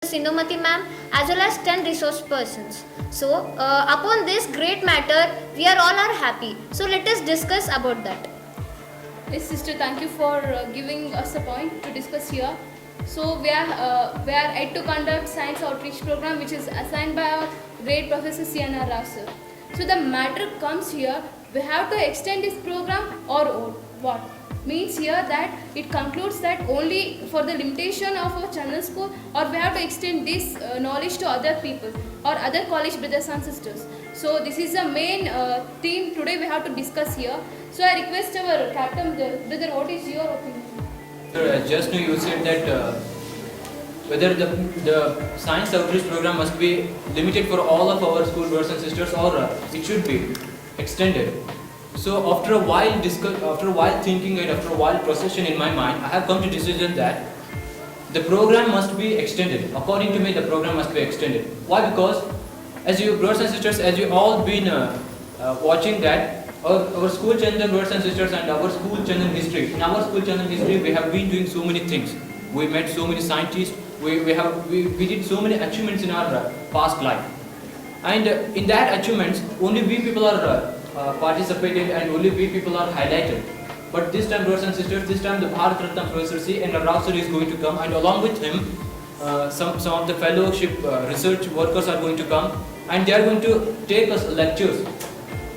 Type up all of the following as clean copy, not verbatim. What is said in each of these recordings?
Sindhumati ma'am as well as 10 resource persons. So upon this great matter, we are all are happy. So let us discuss about that. Yes, sister, thank you for giving us a point to discuss here. So we are yet to conduct science outreach program which is assigned by our great Professor C.N.R. Rao sir. So the matter comes here, we have to extend this program or what? Means here that it concludes that only for the limitation of our channel school, or we have to extend this knowledge to other people or other college brothers and sisters. So this is the main theme today we have to discuss here. So I request our captain brother, what is your opinion? Sir, just now you said that whether the science outreach program must be limited for all of our school brothers and sisters, or it should be extended. So after a while thinking and after a while procession in my mind, I have come to decision that the program must be extended. According to me, the program must be extended. Why? Because as you brothers and sisters, as you all been watching that our school children, brothers and sisters, and our school children history. In our school children history, we have been doing so many things. We met so many scientists. We did so many achievements in our past life. And in that achievements, only we people are participated, and only we people are highlighted. But this time, brothers and sisters, this time the Bharat Ratna Professor C.N.R. Rao sir is going to come, and along with him, some of the fellowship research workers are going to come, and they are going to take us lectures.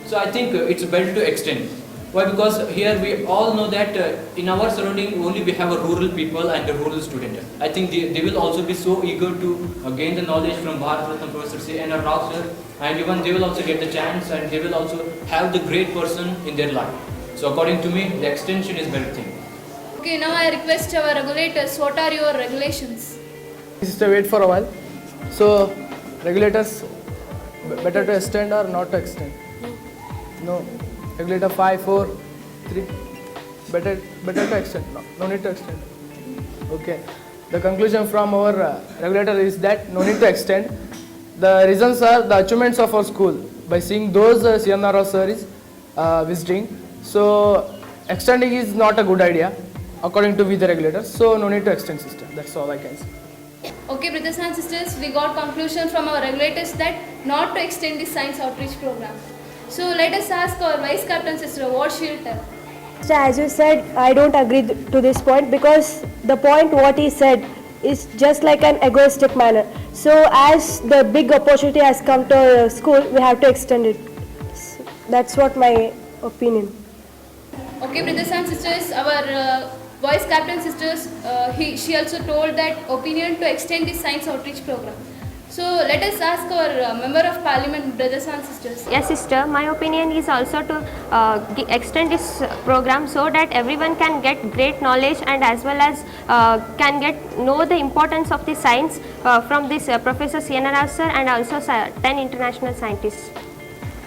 So I think it's better to extend. Why? Because here we all know that in our surrounding only we have a rural people and a rural student. I think they will also be so eager to gain the knowledge from Bharat Ratna Professor C.N.R. Rao sir, and even they will also get the chance, and they will also have the great person in their life. So according to me, the extension is better thing. Okay, now I request our regulators, what are your regulations? Sister, wait for a while. So, regulators, better to extend or not to extend? No. Regulator 5, 4, 3. Better to extend. No need to extend. Okay. The conclusion from our regulator is that no need to extend. The reasons are the achievements of our school. By seeing those C.N.R. sir is visiting. So, extending is not a good idea according to we the regulators. So, no need to extend, sister. That's all I can say. Okay, brothers and sisters, we got conclusion from our regulators that not to extend the science outreach program. So let us ask our vice captain sister what she will tell. So as you said, I don't agree to this point, because the point what he said is just like an egoistic manner. So as the big opportunity has come to our school, we have to extend it. So that's what my opinion. Okay, brothers and sisters, our vice captain sisters, she also told that opinion to extend the science outreach program. So let us ask our member of parliament, brothers and sisters. Yes, sister, my opinion is also to extend this program so that everyone can get great knowledge, and as well as can know the importance of the science from this Professor C.N.R. sir and also 10 international scientists.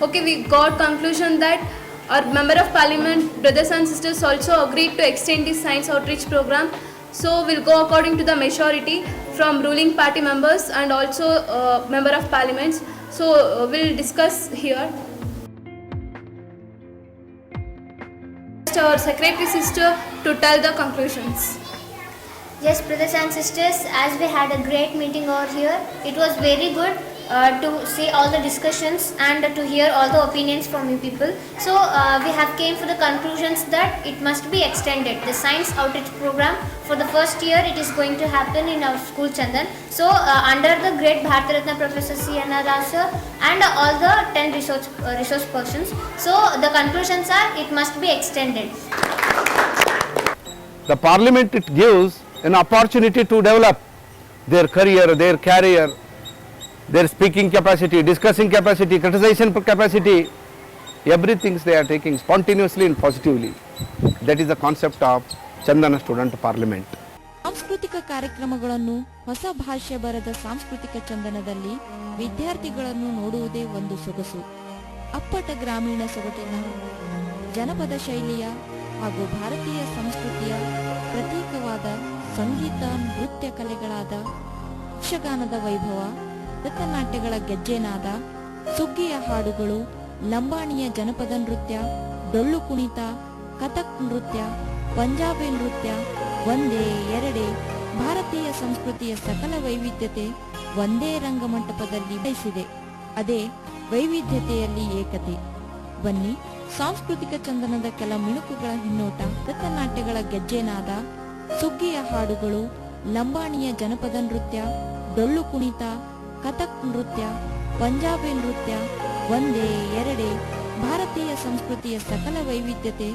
Okay, we got conclusion that our member of parliament, brothers and sisters, also agreed to extend this science outreach program. So we'll go according to the majority from ruling party members and also member of parliaments. So we'll discuss here. Our secretary sister to tell the conclusions. Yes, brothers and sisters, as we had a great meeting over here, it was very good to see all the discussions and to hear all the opinions from you people. So we have came for the conclusions that it must be extended. The science outreach program for the first year, it is going to happen in our school Chandan. So under the great Bharat Ratna Professor C.N.R. Rao sir and all the 10 resource persons. So the conclusions are it must be extended. The parliament, it gives an opportunity to develop their career, their speaking capacity, discussing capacity, criticization capacity, everything they are taking spontaneously and positively. That is the concept of Chandana Student Parliament. ಸಾಂಸ್ಕೃತಿಕ ಕಾರ್ಯಕ್ರಮಗಳನ್ನು ಹೊಸ ಭಾಷೆ ಬರೆದ ಸಾಂಸ್ಕೃತಿಕ ಚಂದನದಲ್ಲಿ ವಿದ್ಯಾರ್ಥಿಗಳನ್ನು ನೋಡುವುದೇ ಒಂದು ಸೊಗಸು. ಅಪ್ಪಟ ಗ್ರಾಮೀಣ ಸೊಗಟಿನ ಜನಪದ ಶೈಲಿಯ ಹಾಗೂ ಭಾರತೀಯ ಸಂಸ್ಕೃತಿಯ ಪ್ರತೀಕವಾದ ಸಂಗೀತ ನೃತ್ಯ ಕಲೆಗಳಾದ ಯಕ್ಷಗಾನದ ವೈಭವ, ರಥನಾಟ್ಯಗಳ ಗೆಜ್ಜೆನಾದ, ಸುಗ್ಗಿಯ ಹಾಡುಗಳು, ಲಂಬಾಣಿಯ ಜನಪದ ನೃತ್ಯ, ಡೊಳ್ಳು ಕುಣಿತ, ಕಥಕ್ ನೃತ್ಯ, ಪಂಜಾಬಿ ನೃತ್ಯ, ಒಂದೇ ಎರಡೇ ಭಾರತೀಯ ಸಂಸ್ಕೃತಿಯ ಸಕಲ ವೈವಿಧ್ಯತೆ ಒಂದೇ ರಂಗಮಂಟಪದಲ್ಲಿ ಬೆಳೆಸಿದೆ. ಅದೇ ವೈವಿಧ್ಯತೆಯಲ್ಲಿ ಏಕತೆ. ಬನ್ನಿ, ಸಾಂಸ್ಕೃತಿಕ ಚಂದನದ ಕೆಲ ಮಿಣುಕುಗಳ ಹಿನ್ನೋಟ, ಭರತನಾಟ್ಯಗಳ ಗೆಜ್ಜೆನಾದ, ಸುಗ್ಗಿಯ ಹಾಡುಗಳು, ಲಂಬಾಣಿಯ ಜನಪದ ನೃತ್ಯ, ಡೊಳ್ಳು ಕುಣಿತ, ಕಥಕ್ ನೃತ್ಯ, ಪಂಜಾಬಿ ನೃತ್ಯ, ಒಂದೇ ಎರಡೇ ಭಾರತೀಯ ಸಂಸ್ಕೃತಿಯ ಸಕಲ ವೈವಿಧ್ಯತೆ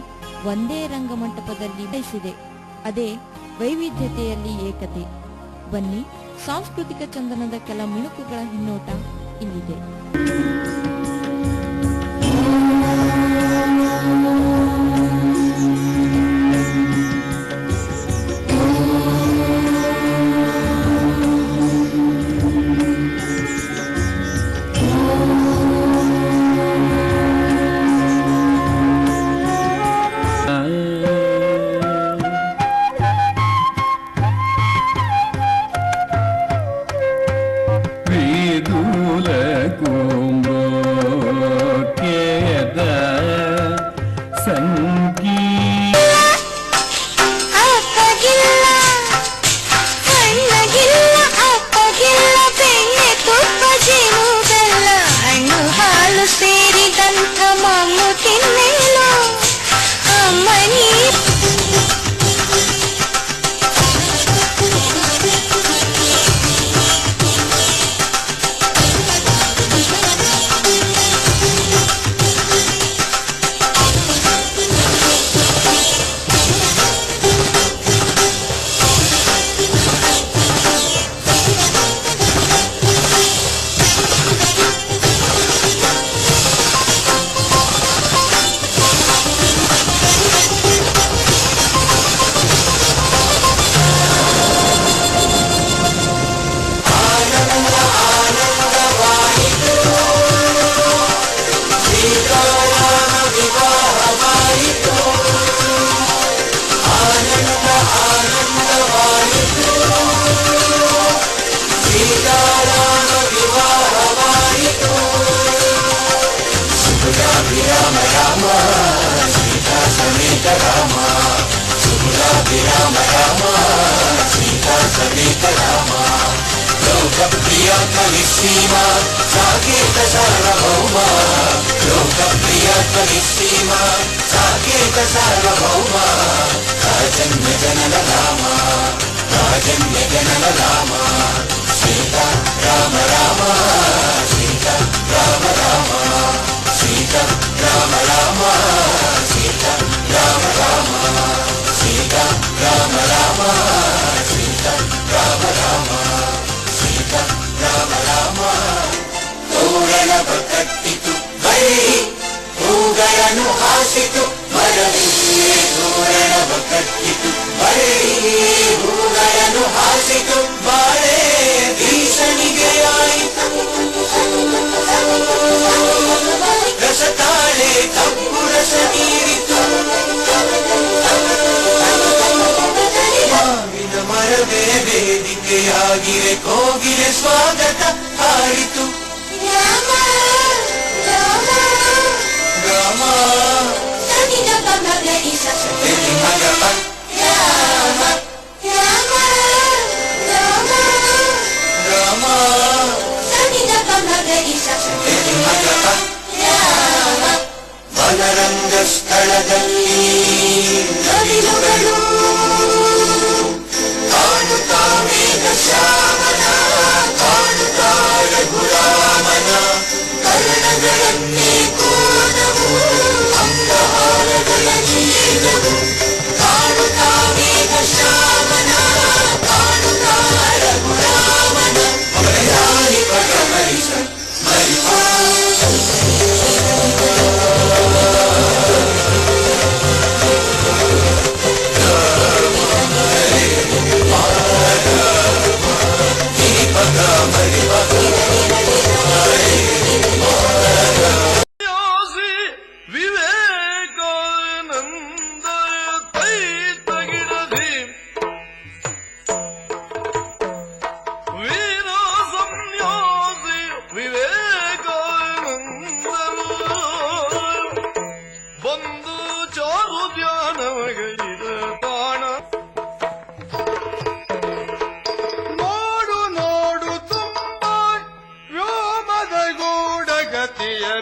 ಒಂದೇ ರಂಗಮಂಟಪದಲ್ಲಿ ಬೆಳೆಸಿದೆ. ಅದೇ ವೈವಿಧ್ಯತೆಯಲ್ಲಿ ಏಕತೆ. ಬನ್ನಿ, ಸಾಂಸ್ಕೃತಿಕ ಚಂದನದ ಕೆಲ ಮಿಣುಕುಗಳ ಹಿನ್ನೋಟ ಇಲ್ಲಿದೆ.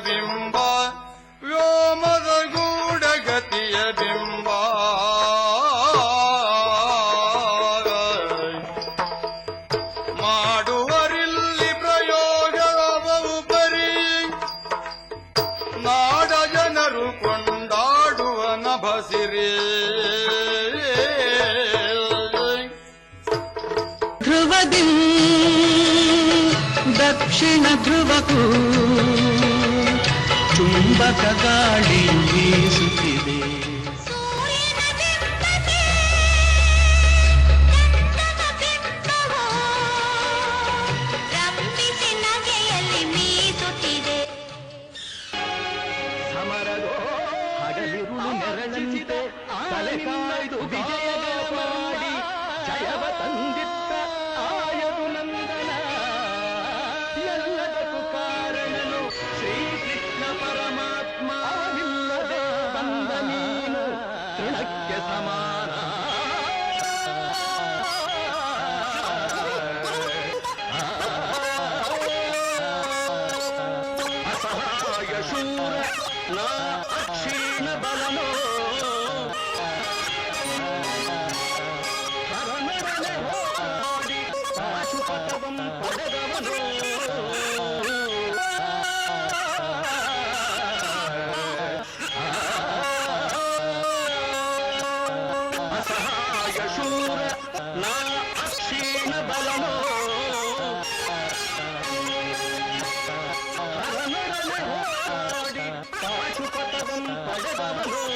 ಬಿಂಬ ವ್ಯೋಮದ ಗೂಢಗತಿಯ ಬಿಂಬ ಮಾಡುವರಿಲ್ಲಿ ಪ್ರಯೋಗವವು ಬರೀ ನಾಡ ಜನರು ಕೊಂಡಾಡುವ ನಭಸಿರೇ ಧ್ರುವದಿ ದಕ್ಷಿಣ ಧ್ರುವಕ್ಕೂ ಚುಂಬಕ ಗಾಳಿ ಬೀಸುತ್ತಿದೆ. ಸಮರದೋ ಹಗಲಿರುಳು ನೆರಳಂತೆ ತಲೆ ಕಾಯ್ದು ವಿಜಯಗಳ ಮಾಡಿ ಜಯವ ತಂದಿತ್ತ ಆಯದು ನಂದನ. ಎಲ್ಲದಕ್ಕೂ ಕಾರಣನು ಶ್ರೀಕೃಷ್ಣ ಪರಮಾತ್ಮ. ನಿಲ್ಲದೆ ಬಂದ ನೀನು ತೃಣಕ್ಕೆ ಸಮಾನ. ಅಸಹಾಯ ಶೂರ ನಾ ಅಕ್ಷೀಣ ಬಲನೋ ಹರನರನೆ ಹೋರಾಡಿ ಪಾಶುಪತವಂ ಪಡೆದವನೋ. ಅಸಹಾಯ ಶೂರ ನಾ ಅಕ್ಷೀಣ ಬಲನೋ ಹರನರನೆ ಹೋರಾಡಿ ಪಾಶುಪತವಂ ಪಡೆದವನೋ.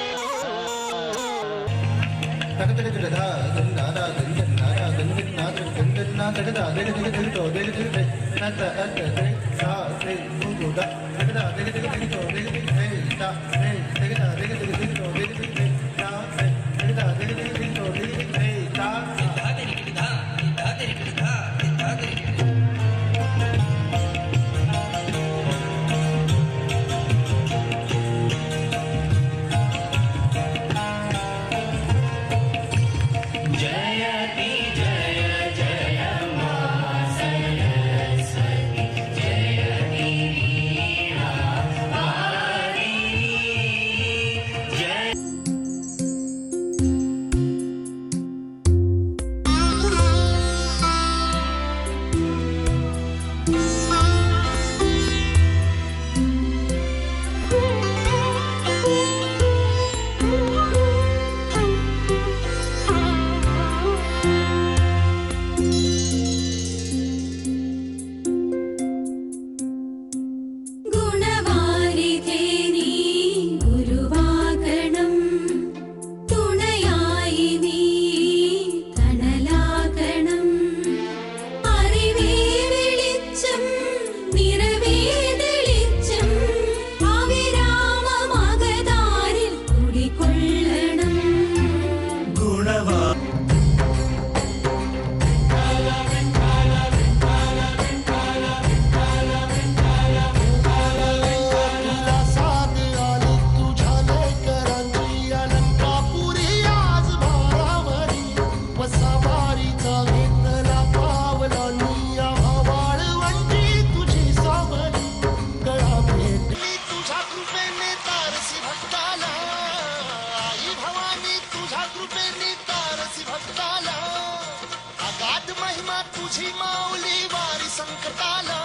तुझी माऊली वारी संकटाला,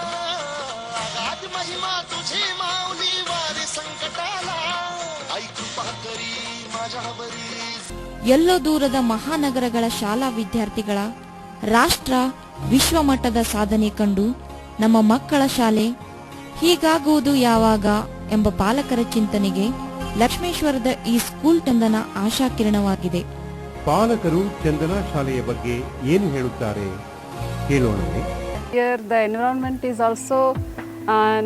अगाध महिमा तुझी माऊली वारी संकटाला, आई कृपा करी माझ्यावरी. ಎಲ್ಲೋ ದೂರದ ಮಹಾನಗರಗಳ ಶಾಲಾ ವಿದ್ಯಾರ್ಥಿಗಳ ರಾಷ್ಟ್ರ ವಿಶ್ವಮಟ್ಟದ ಸಾಧನೆ ಕಂಡು ನಮ್ಮ ಮಕ್ಕಳ ಶಾಲೆ ಹೀಗಾಗುವುದು ಯಾವಾಗ ಎಂಬ ಪಾಲಕರ ಚಿಂತನೆಗೆ ಲಕ್ಷ್ಮೇಶ್ವರದ ಈ ಸ್ಕೂಲ್ ಚಂದನ ಆಶಾಕಿರಣವಾಗಿದೆ. ಪಾಲಕರು ಚಂದನ ಶಾಲೆಯ ಬಗ್ಗೆ ಏನು ಹೇಳುತ್ತಾರೆ ಕೇಳೋಣವೇ? Here the environment is also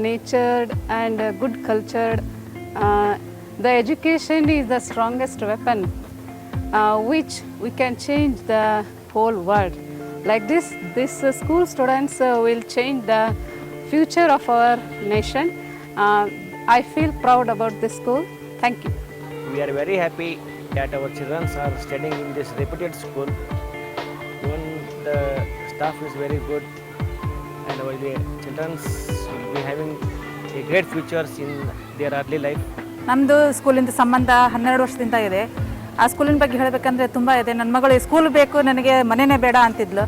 natured and good cultured. The education is the strongest weapon which we can change the whole world. Like this school students will change the future of our nation. I feel proud about this school. Thank you. We are very happy that our children are studying in this reputed school. Even the staff is very good, and our children will be having a great futures in their early life. ನಮ್ಮದು ಸ್ಕೂಲಿಂದ ಸಂಬಂಧ 12 ವರ್ಷದಿಂದ ಇದೆ. ಆ ಸ್ಕೂಲಿನ ಬಗ್ಗೆ ಹೇಳಬೇಕಂದ್ರೆ ತುಂಬ ಇದೆ. ನನ್ನ ಮಗಳು ಸ್ಕೂಲ್ ಬೇಕು, ನನಗೆ ಮನೆಯೇ ಬೇಡ ಅಂತಿದ್ಲು.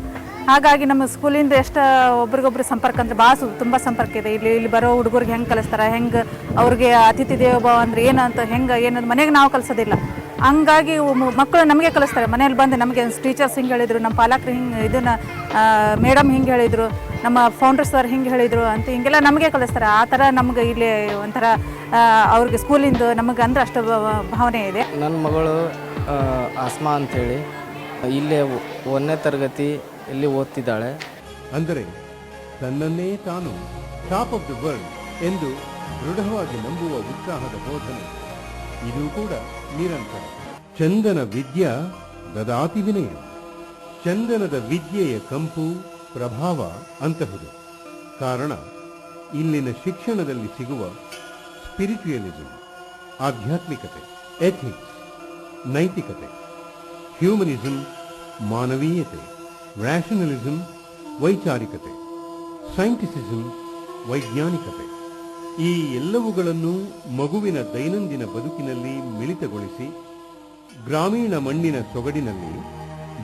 ಹಾಗಾಗಿ ನಮ್ಮ ಸ್ಕೂಲಿಂದ ಎಷ್ಟು ಒಬ್ರಿಗೊಬ್ರು ಸಂಪರ್ಕ ಅಂದರೆ ಭಾಳ ತುಂಬ ಸಂಪರ್ಕ ಇದೆ. ಇಲ್ಲಿ ಬರೋ ಹುಡುಗರಿಗೆ ಹೆಂಗೆ ಕಲಿಸ್ತಾರೆ, ಹೆಂಗೆ ಅವ್ರಿಗೆ ಅತಿಥಿ ದೇವೋಭವ ಅಂದರೆ ಏನು ಅಂತ ಹೆಂಗೆ ಏನದು ಮನೆಗೆ ನಾವು ಕಲಿಸೋದಿಲ್ಲ. ಹಂಗಾಗಿ ಮಕ್ಕಳು ನಮಗೆ ಕಲಿಸ್ತಾರೆ. ಮನೇಲಿ ಬಂದು ನಮಗೆ ಟೀಚರ್ಸ್ ಹಿಂಗೆ ಹೇಳಿದರು, ನಮ್ಮ ಪಾಲಕರು ಹಿಂಗೆ ಇದನ್ನು ಮೇಡಮ್ ಹಿಂಗೆ ಹೇಳಿದರು, ನಮ್ಮ ಫೌಂಡರ್ ಸರ್ ಹಿಂಗೆ ಹೇಳಿದರು ಅಂತ ಹಿಂಗೆಲ್ಲ ನಮಗೆ ಕಲಿಸ್ತಾರೆ. ಆ ಥರ ನಮ್ಗೆ ಇಲ್ಲಿ ಒಂಥರ ಅವ್ರಿಗೆ ಸ್ಕೂಲಿಂದ ನಮಗೆ ಅಂದ್ರೆ ಅಷ್ಟು ಭಾವನೆ ಇದೆ. ನನ್ನ ಮಗಳು ಆಸ್ಮಾ ಅಂಥೇಳಿ ಇಲ್ಲೇ 1ನೇ ತರಗತಿ ಇಲ್ಲಿ ಓದ್ತಿದ್ದಾಳೆ. ಅಂದರೆ ತನ್ನನ್ನೇ ತಾನು ಟಾಪ್ ಆಫ್ ದಿ ವರ್ಲ್ಡ್ ಎಂದು ದೃಢವಾಗಿ ನಂಬುವ ಉತ್ಸಾಹದ ಬೋಧನೆ ಇದು ಕೂಡ ನಿರಂತರ. ಚಂದನ ವಿದ್ಯಾ ದದಾತಿ ವಿನಯ. ಚಂದನದ ವಿದ್ಯೆಯ ಕಂಪು ಪ್ರಭಾವ ಅಂತಹುದು. ಕಾರಣ ಇಲ್ಲಿನ ಶಿಕ್ಷಣದಲ್ಲಿ ಸಿಗುವ ಸ್ಪಿರಿಚುಯಲಿಸಂ, ಆಧ್ಯಾತ್ಮಿಕತೆ, ಎಥಿಕ್ಸ್, ನೈತಿಕತೆ, ಹ್ಯೂಮನಿಸಂ, ಮಾನವೀಯತೆ, ರ್ಯಾಷನಲಿಸಂ, ವೈಚಾರಿಕತೆ, ಸೈಂಟಿಸಿಸಂ, ವೈಜ್ಞಾನಿಕತೆ, ಈ ಎಲ್ಲವುಗಳನ್ನು ಮಗುವಿನ ದೈನಂದಿನ ಬದುಕಿನಲ್ಲಿ ಮಿಳಿತಗೊಳಿಸಿ ಗ್ರಾಮೀಣ ಮಣ್ಣಿನ ಸೊಗಡಿನಲ್ಲಿ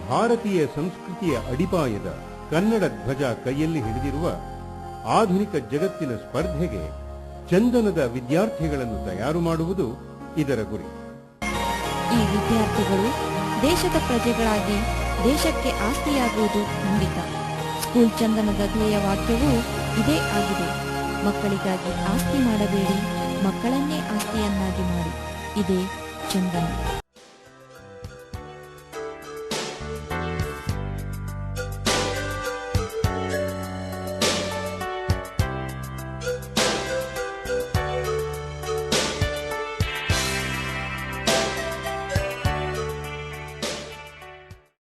ಭಾರತೀಯ ಸಂಸ್ಕೃತಿಯ ಅಡಿಪಾಯದ ಕನ್ನಡ ಧ್ವಜ ಕೈಯಲ್ಲಿ ಹಿಡಿದಿರುವ ಆಧುನಿಕ ಜಗತ್ತಿನ ಸ್ಪರ್ಧೆಗೆ ಚಂದನದ ವಿದ್ಯಾರ್ಥಿಗಳನ್ನು ತಯಾರು ಮಾಡುವುದು ಇದರ ಗುರಿ. ಈ ವಿದ್ಯಾರ್ಥಿಗಳು ದೇಶದ ಪ್ರಜೆಗಳಾಗಿ ದೇಶಕ್ಕೆ ಆಸ್ತಿಯಾಗುವುದು ಖಂಡಿತ. ಸ್ಕೂಲ್ ಚಂದನದ ಧ್ಯೇಯ ವಾಕ್ಯವೂ ಇದೇ ಆಗಿದೆ. ಮಕ್ಕಳಿಗಾಗಿ ಆಸ್ತಿ ಮಾಡಬೇಡಿ, ಮಕ್ಕಳನ್ನೇ ಆಸ್ತಿಯನ್ನಾಗಿ ಮಾಡಿ. ಇದೇ ಚಂದನ.